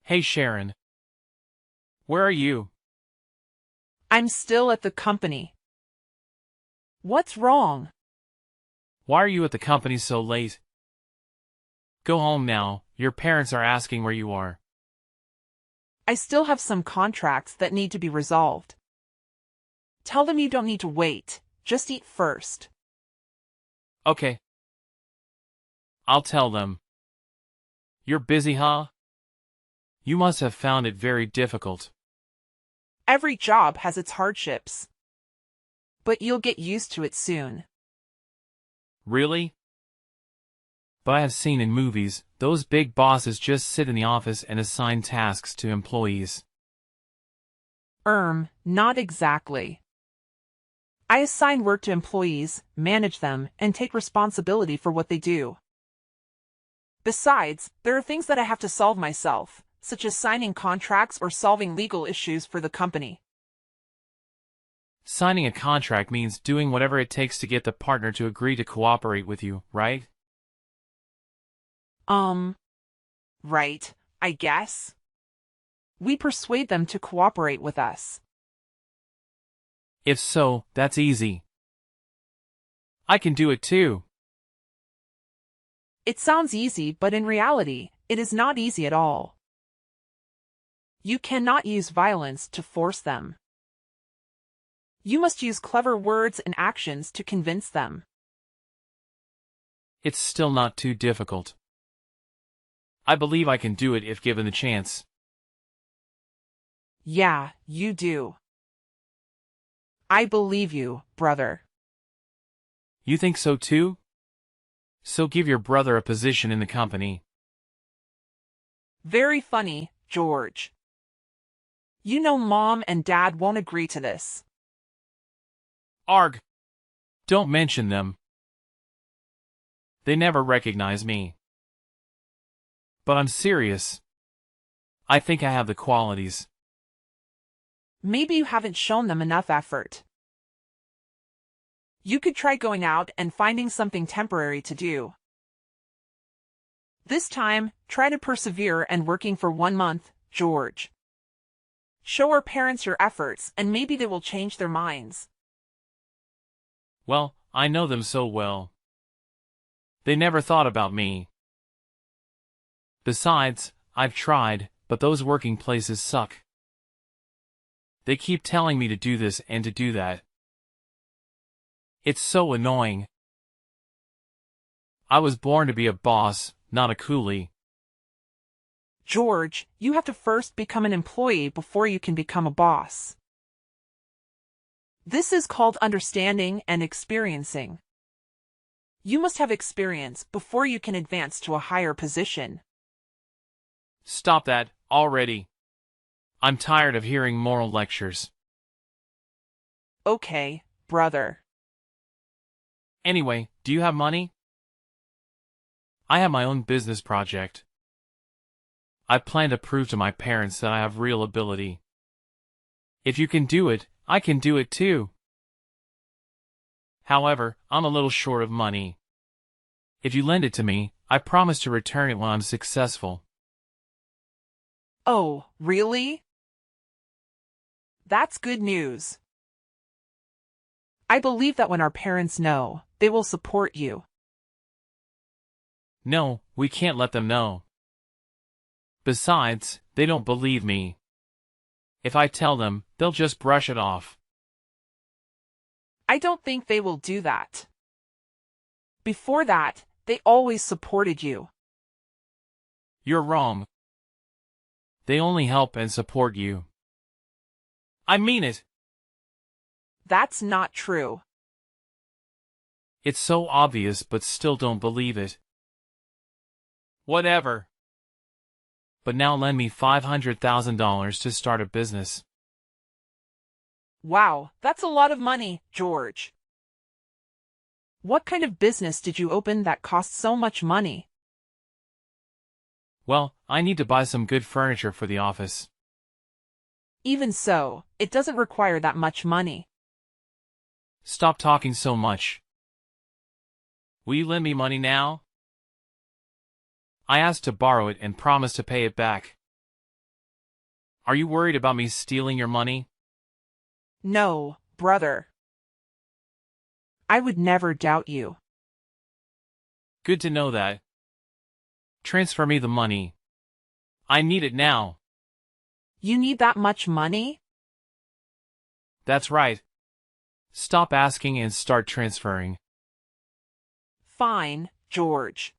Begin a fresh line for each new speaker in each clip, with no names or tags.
Hey Sharon, where are you?
I'm still at the company. What's wrong?
Why are you at the company so late? Go home now, your parents are asking where you are.
I still have some contracts that need to be resolved. Tell them you don't need to wait, just eat first.
Okay. I'll tell them. You're busy, huh? You must have found it very difficult.
Every job has its hardships. But you'll get used to it soon.
Really? But I have seen in movies, those big bosses just sit in the office and assign tasks to employees.
Not exactly. I assign work to employees, manage them, and take responsibility for what they do. Besides, there are things that I have to solve myself, such as signing contracts or solving legal issues for the company.
Signing a contract means doing whatever it takes to get the partner to agree to cooperate with you, right?
Right, I guess. We persuade them to cooperate with us.
If so, that's easy. I can do it too.
It sounds easy, but in reality, it is not easy at all. You cannot use violence to force them. You must use clever words and actions to convince them.
It's still not too difficult. I believe I can do it if given the chance.
Yeah, you do. I believe you, brother.
You think so too? So give your brother a position in the company.
Very funny, George. You know Mom and Dad won't agree to this.
Arg! Don't mention them. They never recognize me. But I'm serious. I think I have the qualities.
Maybe you haven't shown them enough effort. You could try going out and finding something temporary to do. This time, try to persevere and working for 1 month, George. Show our parents your efforts and maybe they will change their minds.
Well, I know them so well. They never thought about me. Besides, I've tried, but those working places suck. They keep telling me to do this and to do that. It's so annoying. I was born to be a boss, not a coolie.
George, you have to first become an employee before you can become a boss. This is called understanding and experiencing. You must have experience before you can advance to a higher position.
Stop that, already. I'm tired of hearing moral lectures.
Okay, brother.
Anyway, do you have money? I have my own business project. I plan to prove to my parents that I have real ability. If you can do it, I can do it too. However, I'm a little short of money. If you lend it to me, I promise to return it when I'm successful.
Oh, really? That's good news. I believe that when our parents know, they will support you.
No, we can't let them know. Besides, they don't believe me. If I tell them, they'll just brush it off.
I don't think they will do that. Before that, they always supported you.
You're wrong. They only help and support you. I mean it.
That's not true.
It's so obvious but still don't believe it. Whatever. But now lend me $500,000 to start a business.
Wow, that's a lot of money, George. What kind of business did you open that cost so much money?
Well, I need to buy some good furniture for the office.
Even so, it doesn't require that much money.
Stop talking so much. Will you lend me money now? I asked to borrow it and promised to pay it back. Are you worried about me stealing your money?
No, brother. I would never doubt you.
Good to know that. Transfer me the money. I need it now.
You need that much money?
That's right. Stop asking and start transferring.
Fine, George.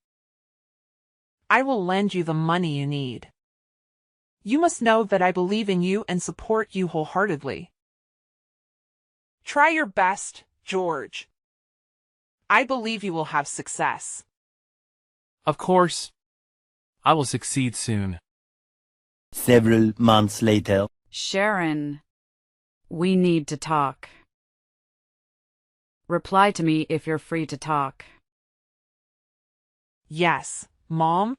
I will lend you the money you need. You must know that I believe in you and support you wholeheartedly. Try your best, George. I believe you will have success.
Of course. I will succeed soon.
Several months later.
Sharon, we need to talk. Reply to me if you're free to talk.
Yes, Mom.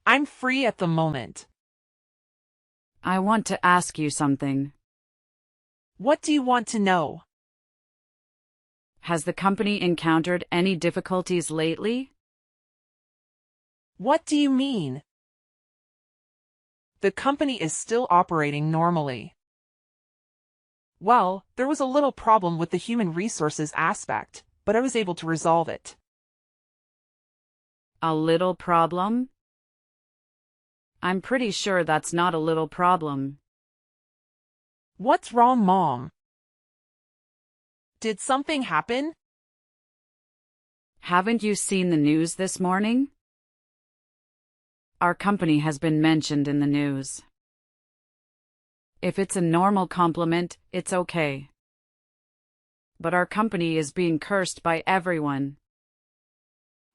I'm free at the moment.
I want to ask you something.
What do you want to know?
Has the company encountered any difficulties lately?
What do you mean? The company is still operating normally. Well, there was a little problem with the human resources aspect, but I was able to resolve it.
A little problem? I'm pretty sure that's not a little problem.
What's wrong, Mom? Did something happen?
Haven't you seen the news this morning? Our company has been mentioned in the news. If it's a normal compliment, it's okay. But our company is being cursed by everyone.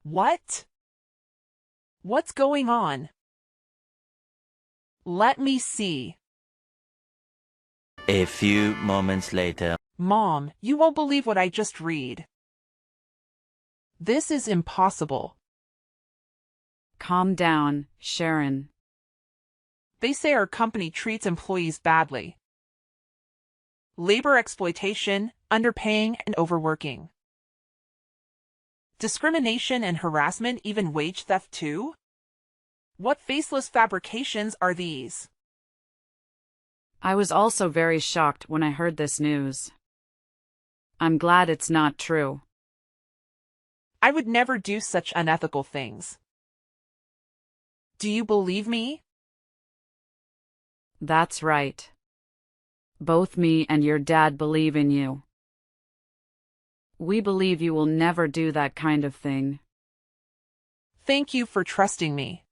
What? What's going on? Let me see.
A few moments later.
Mom, you won't believe what I just read. This is impossible.
Calm down, Sharon.
They say our company treats employees badly. Labor exploitation, underpaying, and overworking. Discrimination and harassment, even wage theft too? What faceless fabrications are these?
I was also very shocked when I heard this news. I'm glad it's not true.
I would never do such unethical things. Do you believe me?
That's right. Both me and your dad believe in you. We believe you will never do that kind of thing.
Thank you for trusting me.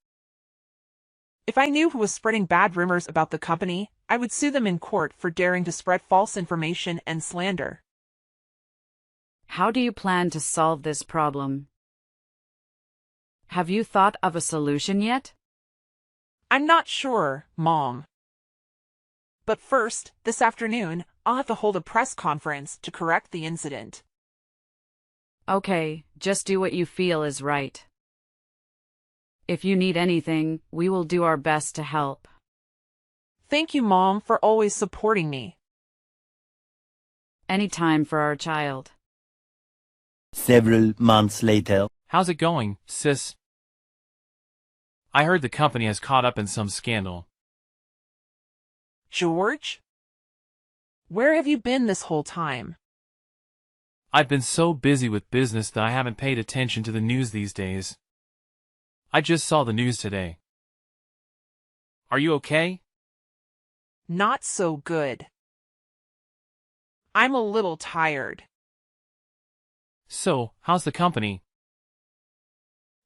If I knew who was spreading bad rumors about the company, I would sue them in court for daring to spread false information and slander.
How do you plan to solve this problem? Have you thought of a solution yet?
I'm not sure, Mom. But first, this afternoon, I'll have to hold a press conference to correct the incident.
Okay, just do what you feel is right. If you need anything, we will do our best to help.
Thank you, Mom, for always supporting me.
Any time for our child.
Several months later.
How's it going, sis? I heard the company has caught up in some scandal.
George? Where have you been this whole time?
I've been so busy with business that I haven't paid attention to the news these days. I just saw the news today. Are you okay?
Not so good. I'm a little tired.
So, how's the company?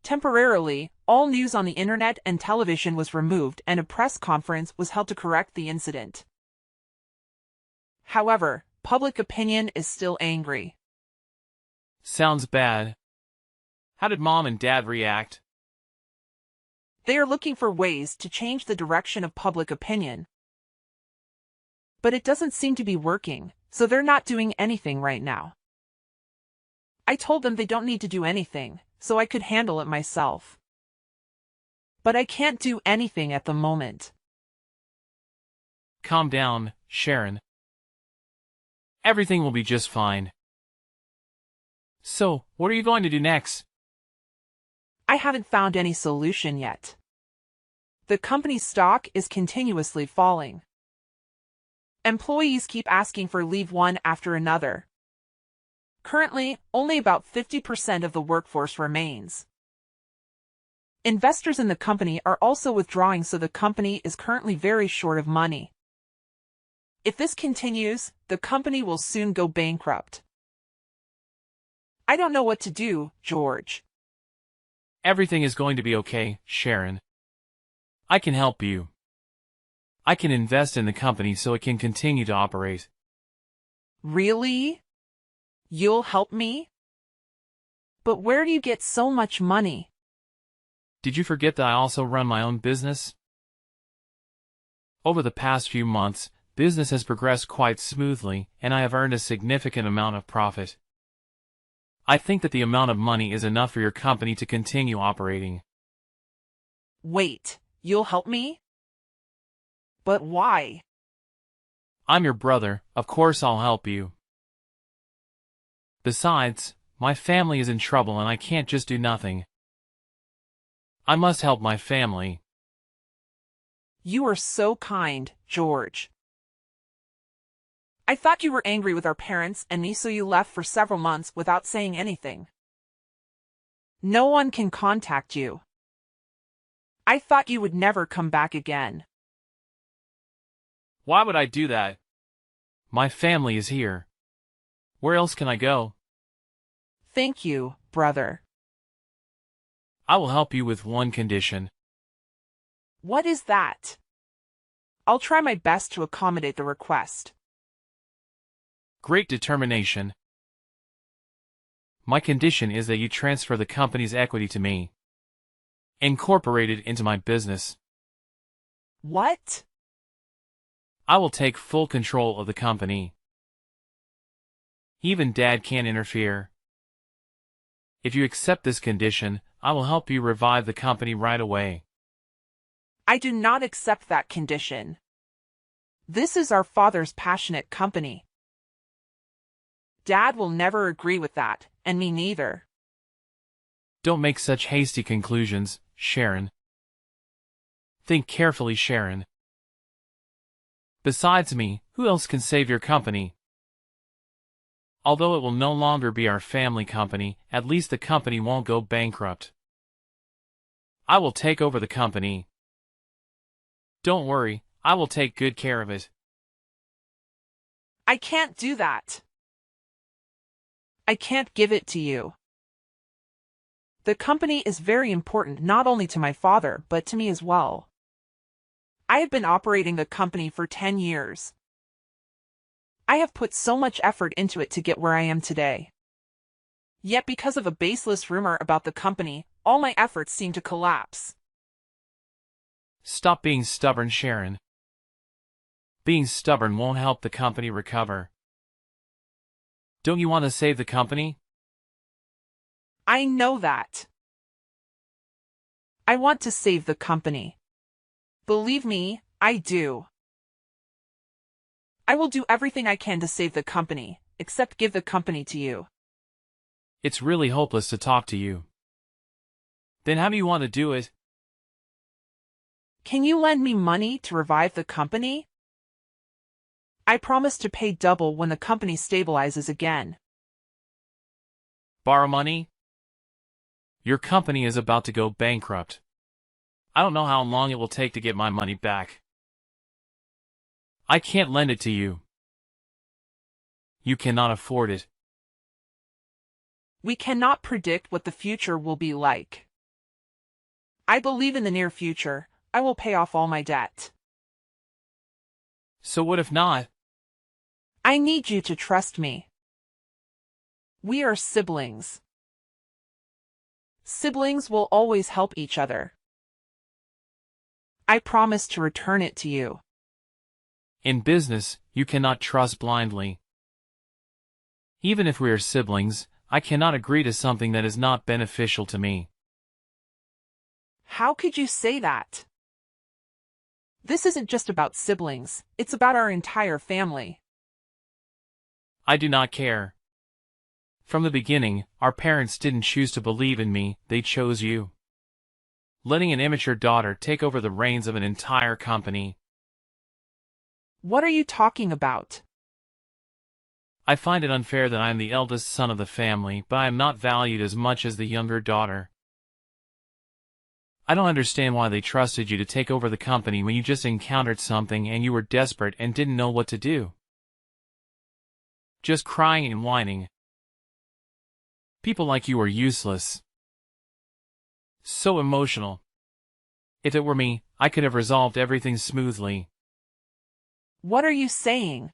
Temporarily, all news on the internet and television was removed and a press conference was held to correct the incident. However, public opinion is still angry.
Sounds bad. How did Mom and Dad react?
They are looking for ways to change the direction of public opinion. But it doesn't seem to be working, so they're not doing anything right now. I told them they don't need to do anything, so I could handle it myself. But I can't do anything at the moment.
Calm down, Sharon. Everything will be just fine. So, what are you going to do next?
I haven't found any solution yet. The company's stock is continuously falling. Employees keep asking for leave one after another. Currently, only about 50% of the workforce remains. Investors in the company are also withdrawing, so the company is currently very short of money. If this continues, the company will soon go bankrupt. I don't know what to do, George.
Everything is going to be okay, Sharon. I can help you. I can invest in the company so it can continue to operate.
Really? You'll help me? But where do you get so much money?
Did you forget that I also run my own business? Over the past few months, business has progressed quite smoothly, and I have earned a significant amount of profit. I think that the amount of money is enough for your company to continue operating.
Wait, you'll help me? But why?
I'm your brother, of course I'll help you. Besides, my family is in trouble and I can't just do nothing. I must help my family.
You are so kind, George. I thought you were angry with our parents and me, so you left for several months without saying anything. No one can contact you. I thought you would never come back again.
Why would I do that? My family is here. Where else can I go?
Thank you, brother.
I will help you with one condition.
What is that? I'll try my best to accommodate the request.
Great determination. My condition is that you transfer the company's equity to me. Incorporate it into my business.
What?
I will take full control of the company. Even Dad can't interfere. If you accept this condition, I will help you revive the company right away.
I do not accept that condition. This is our father's passionate company. Dad will never agree with that, and me neither.
Don't make such hasty conclusions, Sharon. Think carefully, Sharon. Besides me, who else can save your company? Although it will no longer be our family company, at least the company won't go bankrupt. I will take over the company. Don't worry, I will take good care of it.
I can't do that. I can't give it to you. The company is very important not only to my father but to me as well. I have been operating the company for 10 years. I have put so much effort into it to get where I am today. Yet because of a baseless rumor about the company, all my efforts seem to collapse.
Stop being stubborn, Sharon. Being stubborn won't help the company recover. Don't you want to save the company?
I know that. I want to save the company. Believe me, I do. I will do everything I can to save the company, except give the company to you.
It's really hopeless to talk to you. Then how do you want to do it?
Can you lend me money to revive the company? I promise to pay double when the company stabilizes again.
Borrow money? Your company is about to go bankrupt. I don't know how long it will take to get my money back. I can't lend it to you. You cannot afford it.
We cannot predict what the future will be like. I believe in the near future, I will pay off all my debt.
So what if not?
I need you to trust me. We are siblings. Siblings will always help each other. I promise to return it to you.
In business, you cannot trust blindly. Even if we are siblings, I cannot agree to something that is not beneficial to me.
How could you say that? This isn't just about siblings, it's about our entire family.
I do not care. From the beginning, our parents didn't choose to believe in me, they chose you. letting an immature daughter take over the reins of an entire company.
What are you talking about?
I find it unfair that I am the eldest son of the family, but I am not valued as much as the younger daughter. I don't understand why they trusted you to take over the company when you just encountered something and you were desperate and didn't know what to do. Just crying and whining. People like you are useless. So emotional. If it were me, I could have resolved everything smoothly.
What are you saying?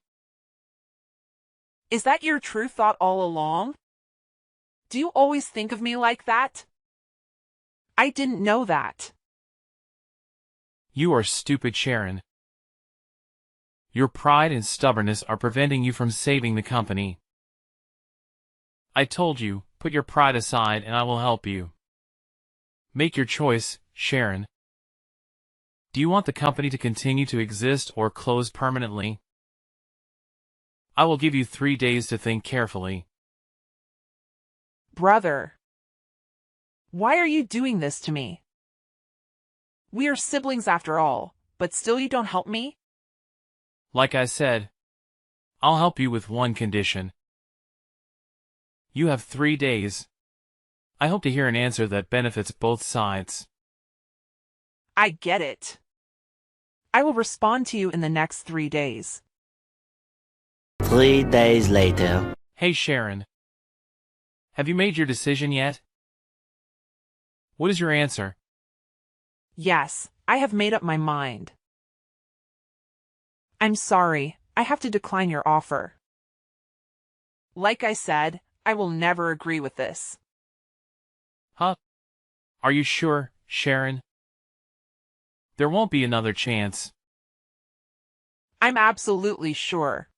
Is that your true thought all along? Do you always think of me like that? I didn't know that.
You are stupid, Sharon. Your pride and stubbornness are preventing you from saving the company. I told you, put your pride aside and I will help you. Make your choice, Sharon. Do you want the company to continue to exist or close permanently? I will give you 3 days to think carefully.
Brother, why are you doing this to me? We are siblings after all, but still you don't help me?
Like I said, I'll help you with one condition. You have 3 days. I hope to hear an answer that benefits both sides.
I get it. I will respond to you in the next 3 days.
3 days later.
Hey Sharon. Have you made your decision yet? What is your answer?
Yes, I have made up my mind. I'm sorry, I have to decline your offer. Like I said, I will never agree with this.
Huh? Are you sure, Sharon? There won't be another chance.
I'm absolutely sure.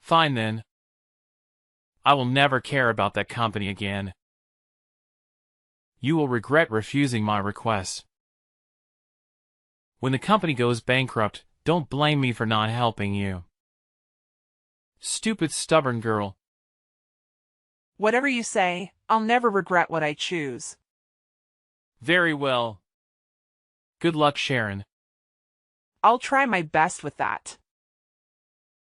Fine then. I will never care about that company again. You will regret refusing my request. When the company goes bankrupt, don't blame me for not helping you. Stupid, stubborn girl.
Whatever you say, I'll never regret what I choose.
Very well. Good luck, Sharon.
I'll try my best with that.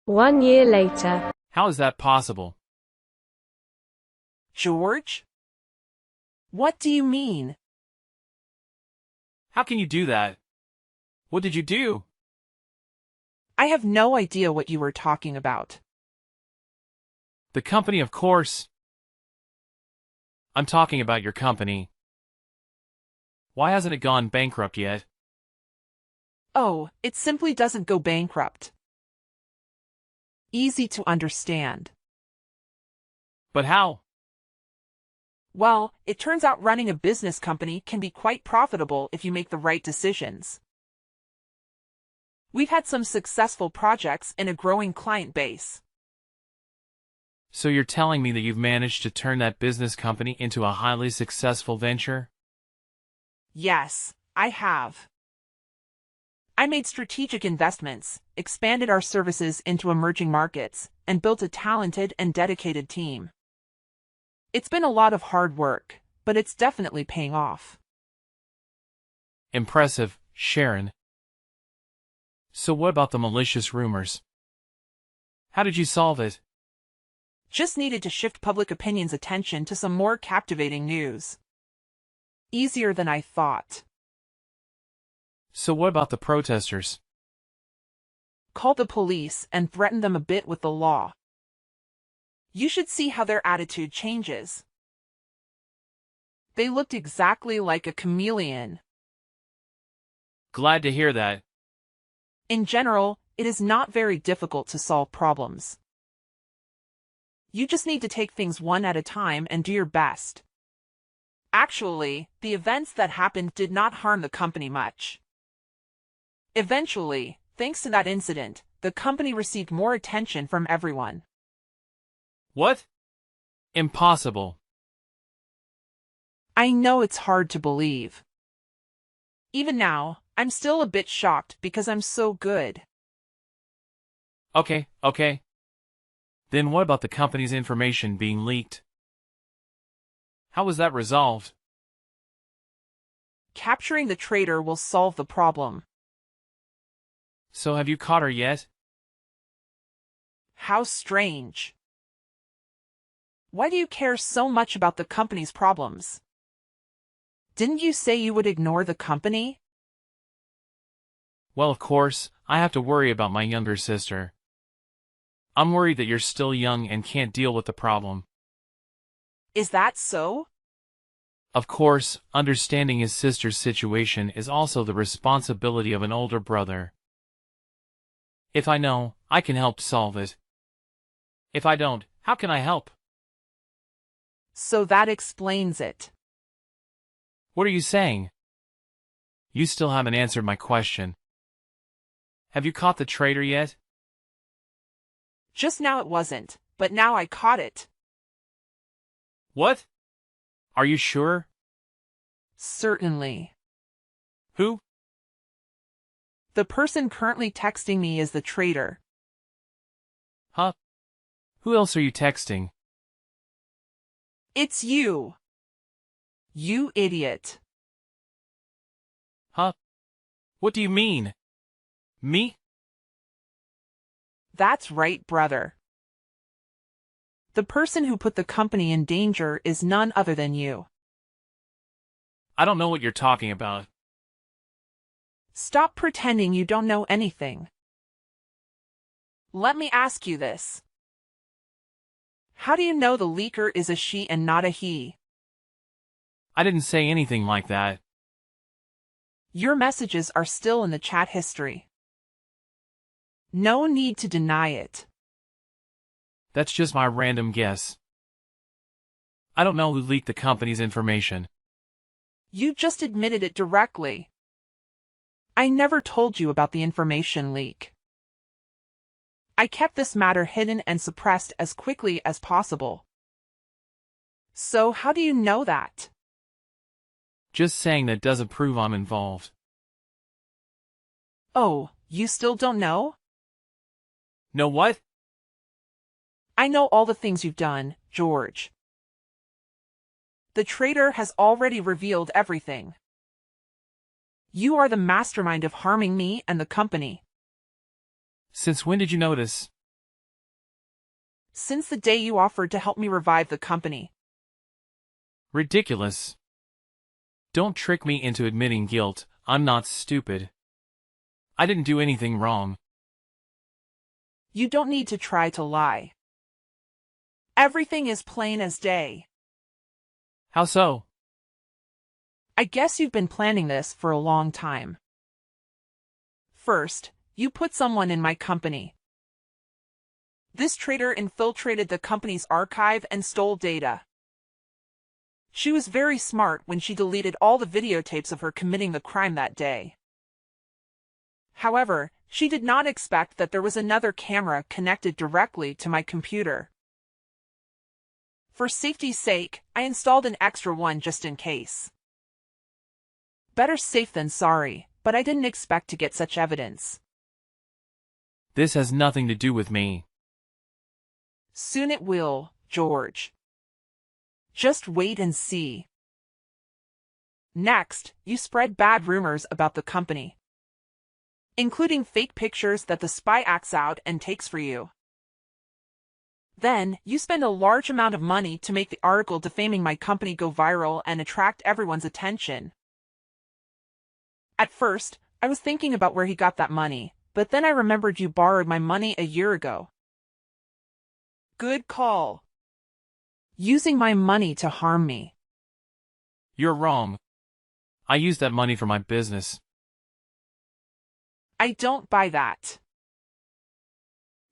1 year later.
How is that possible?
George? What do you mean?
How can you do that? What did you do?
I have no idea what you were talking about.
The company, of course. I'm talking about your company. Why hasn't it gone bankrupt yet?
Oh, it simply doesn't go bankrupt. Easy to understand.
But how?
Well, it turns out running a business company can be quite profitable if you make the right decisions. We've had some successful projects and a growing client base.
So you're telling me that you've managed to turn that business company into a highly successful venture?
Yes, I have. I made strategic investments, expanded our services into emerging markets, and built a talented and dedicated team. It's been a lot of hard work, but it's definitely paying off.
Impressive, Sharon. So what about the malicious rumors? How did you solve it?
Just needed to shift public opinion's attention to some more captivating news. Easier than I thought.
So what about the protesters?
Called the police and threatened them a bit with the law. You should see how their attitude changes. They looked exactly like a chameleon.
Glad to hear that.
In general, it is not very difficult to solve problems. You just need to take things one at a time and do your best. Actually, the events that happened did not harm the company much. Eventually, thanks to that incident, the company received more attention from everyone.
What? Impossible.
I know it's hard to believe. Even now, I'm still a bit shocked because I'm so good.
Okay. Then what about the company's information being leaked? How was that resolved?
Capturing the traitor will solve the problem.
So have you caught her yet?
How strange. Why do you care so much about the company's problems? Didn't you say you would ignore the company?
Well, of course, I have to worry about my younger sister. I'm worried that you're still young and can't deal with the problem.
Is that so?
Of course, understanding his sister's situation is also the responsibility of an older brother. If I know, I can help solve it. If I don't, how can I help?
So that explains it.
What are you saying? You still haven't answered my question. Have you caught the traitor yet?
Just now it wasn't, but now I caught it.
What? Are you sure?
Certainly.
Who?
The person currently texting me is the traitor.
Huh? Who else are you texting?
It's you. You idiot.
Huh? What do you mean? Me?
That's right, brother. The person who put the company in danger is none other than you.
I don't know what you're talking about.
Stop pretending you don't know anything. Let me ask you this. How do you know the leaker is a she and not a he?
I didn't say anything like that.
Your messages are still in the chat history. No need to deny it.
That's just my random guess. I don't know who leaked the company's information.
You just admitted it directly. I never told you about the information leak. I kept this matter hidden and suppressed as quickly as possible. So how do you know that?
Just saying that doesn't prove I'm involved.
Oh, you still don't know?
Know what?
I know all the things you've done, George. The traitor has already revealed everything. You are the mastermind of harming me and the company.
Since when did you notice?
Since the day you offered to help me revive the company.
Ridiculous. Don't trick me into admitting guilt. I'm not stupid. I didn't do anything wrong.
You don't need to try to lie. Everything is plain as day.
How so?
I guess you've been planning this for a long time. First, you put someone in my company. This traitor infiltrated the company's archive and stole data. She was very smart when she deleted all the videotapes of her committing the crime that day. However, she did not expect that there was another camera connected directly to my computer. For safety's sake, I installed an extra one just in case. Better safe than sorry, but I didn't expect to get such evidence.
This has nothing to do with me.
Soon it will, George. Just wait and see. Next, you spread bad rumors about the company, including fake pictures that the spy acts out and takes for you. Then, you spend a large amount of money to make the article defaming my company go viral and attract everyone's attention. At first, I was thinking about where he got that money, but then I remembered you borrowed my money a year ago. Good call. Using my money to harm me.
You're wrong. I used that money for my business.
I don't buy that.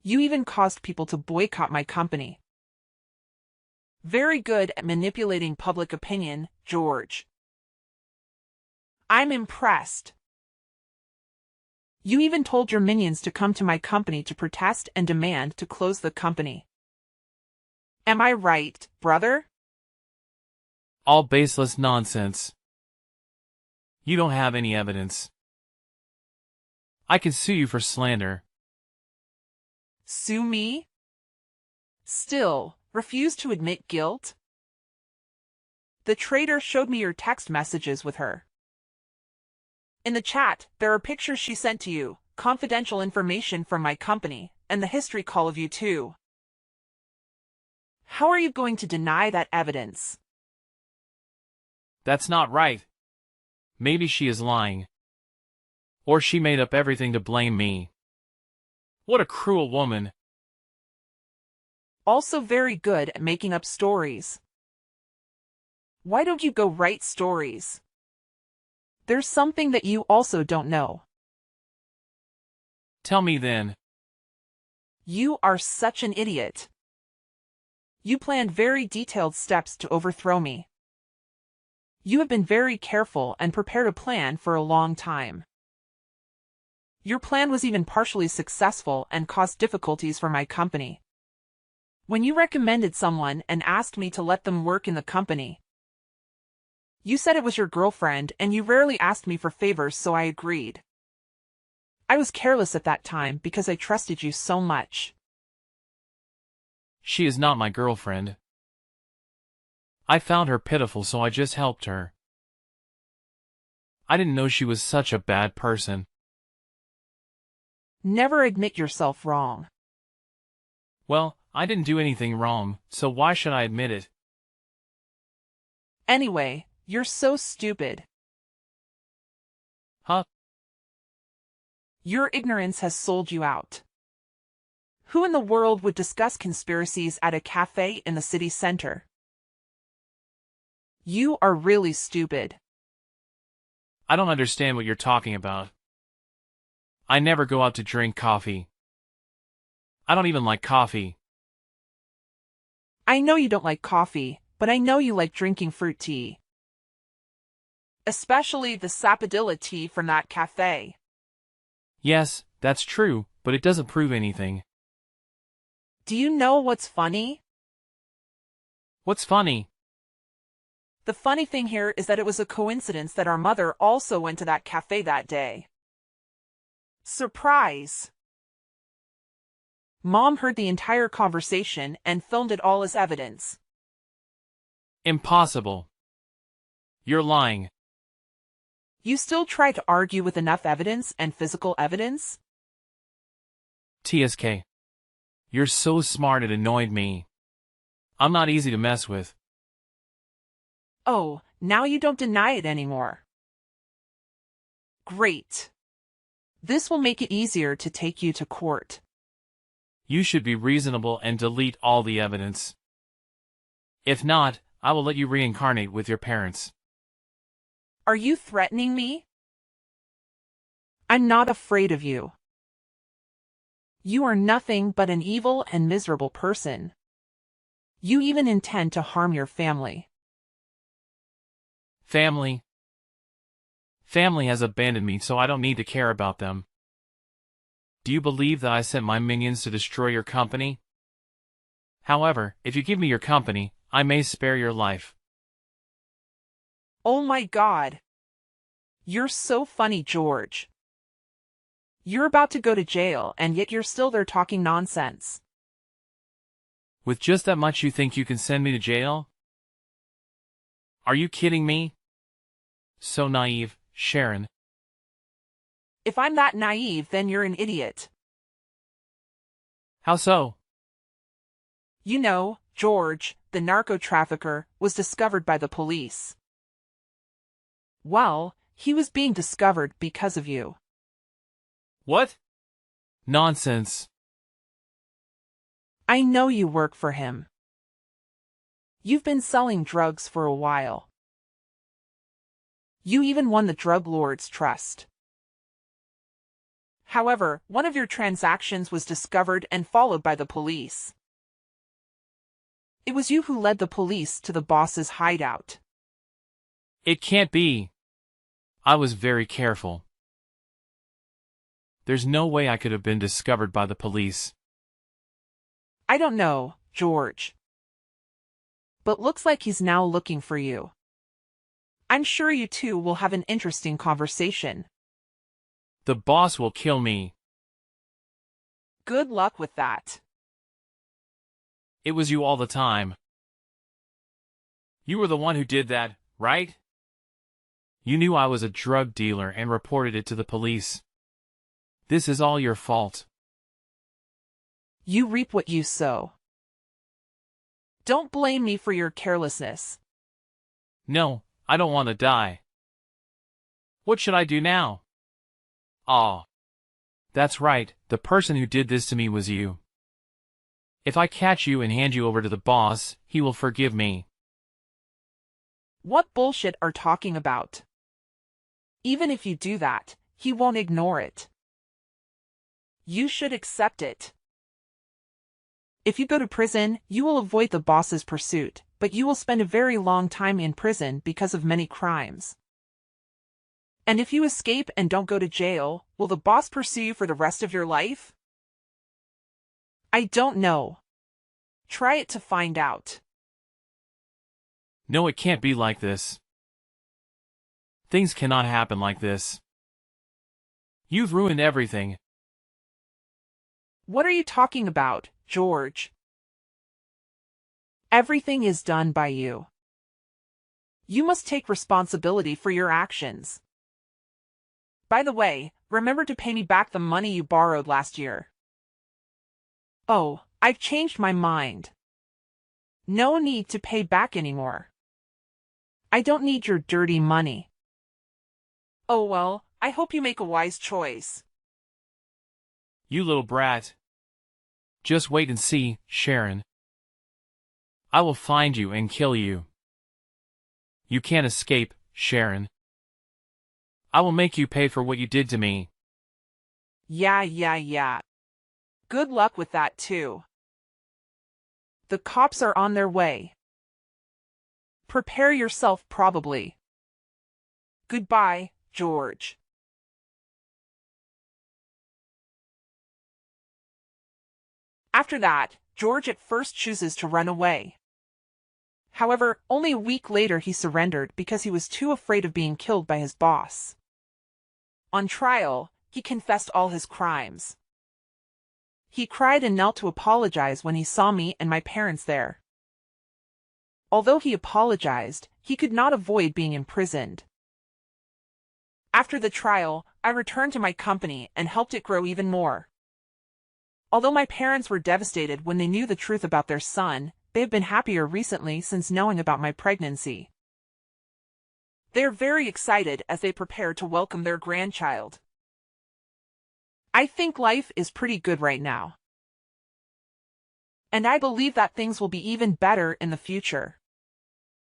You even caused people to boycott my company. Very good at manipulating public opinion, George. I'm impressed. You even told your minions to come to my company to protest and demand to close the company. Am I right, brother?
All baseless nonsense. You don't have any evidence. I can sue you for slander.
Sue me? Still, refuse to admit guilt? The traitor showed me your text messages with her. In the chat, there are pictures she sent to you, confidential information from my company, and the history call of you too. How are you going to deny that evidence?
That's not right. Maybe she is lying. Or she made up everything to blame me. What a cruel woman.
Also very good at making up stories. Why don't you go write stories? There's something that you also don't know.
Tell me then.
You are such an idiot. You planned very detailed steps to overthrow me. You have been very careful and prepared a plan for a long time. Your plan was even partially successful and caused difficulties for my company. When you recommended someone and asked me to let them work in the company, you said it was your girlfriend and you rarely asked me for favors, so I agreed. I was careless at that time because I trusted you so much.
She is not my girlfriend. I found her pitiful, so I just helped her. I didn't know she was such a bad person.
Never admit yourself wrong.
Well, I didn't do anything wrong, so why should I admit it?
Anyway, you're so stupid.
Huh?
Your ignorance has sold you out. Who in the world would discuss conspiracies at a cafe in the city center? You are really stupid.
I don't understand what you're talking about. I never go out to drink coffee. I don't even like coffee.
I know you don't like coffee, but I know you like drinking fruit tea. Especially the sapodilla tea from that cafe.
Yes, that's true, but it doesn't prove anything.
Do you know what's funny?
What's funny?
The funny thing here is that it was a coincidence that our mother also went to that cafe that day. Surprise! Mom heard the entire conversation and filmed it all as evidence.
Impossible. You're lying.
You still try to argue with enough evidence and physical evidence?
TSK. You're so smart it annoyed me. I'm not easy to mess with.
Oh, now you don't deny it anymore. Great. This will make it easier to take you to court.
You should be reasonable and delete all the evidence. If not, I will let you reincarnate with your parents.
Are you threatening me? I'm not afraid of you. You are nothing but an evil and miserable person. You even intend to harm your family.
Family. Family has abandoned me, so I don't need to care about them. Do you believe that I sent my minions to destroy your company? However, if you give me your company, I may spare your life.
Oh my God. You're so funny, George. You're about to go to jail, and yet you're still there talking nonsense.
With just that much you think you can send me to jail? Are you kidding me? So naive, Sharon.
If I'm that naive, then you're an idiot.
How so?
You know, George, the narco-trafficker, was discovered by the police. Well, he was being discovered because of you.
What? Nonsense.
I know you work for him. You've been selling drugs for a while. You even won the drug lord's trust. However, one of your transactions was discovered and followed by the police. It was you who led the police to the boss's hideout.
It can't be. I was very careful. There's no way I could have been discovered by the police.
I don't know, George. But looks like he's now looking for you. I'm sure you two will have an interesting conversation.
The boss will kill me.
Good luck with that.
It was you all the time. You were the one who did that, right? You knew I was a drug dealer and reported it to the police. This is all your fault.
You reap what you sow. Don't blame me for your carelessness.
No, I don't want to die. What should I do now? Ah. That's right, the person who did this to me was you. If I catch you and hand you over to the boss, he will forgive me.
What bullshit are talking about? Even if you do that, he won't ignore it. You should accept it. If you go to prison, you will avoid the boss's pursuit, but you will spend a very long time in prison because of many crimes. And if you escape and don't go to jail, will the boss pursue you for the rest of your life? I don't know. Try it to find out.
No, it can't be like this. Things cannot happen like this. You've ruined everything.
What are you talking about, George? Everything is done by you. You must take responsibility for your actions. By the way, remember to pay me back the money you borrowed last year. Oh, I've changed my mind. No need to pay back anymore. I don't need your dirty money. Oh well, I hope you make a wise choice.
You little brat. Just wait and see, Sharon. I will find you and kill you. You can't escape, Sharon. I will make you pay for what you did to me.
Yeah. Good luck with that too. The cops are on their way. Prepare yourself probably. Goodbye, George. After that, George at first chooses to run away. However, only a week later he surrendered because he was too afraid of being killed by his boss. On trial, he confessed all his crimes. He cried and knelt to apologize when he saw me and my parents there. Although he apologized, he could not avoid being imprisoned. After the trial, I returned to my company and helped it grow even more. Although my parents were devastated when they knew the truth about their son, they have been happier recently since knowing about my pregnancy. They are very excited as they prepare to welcome their grandchild. I think life is pretty good right now. And I believe that things will be even better in the future.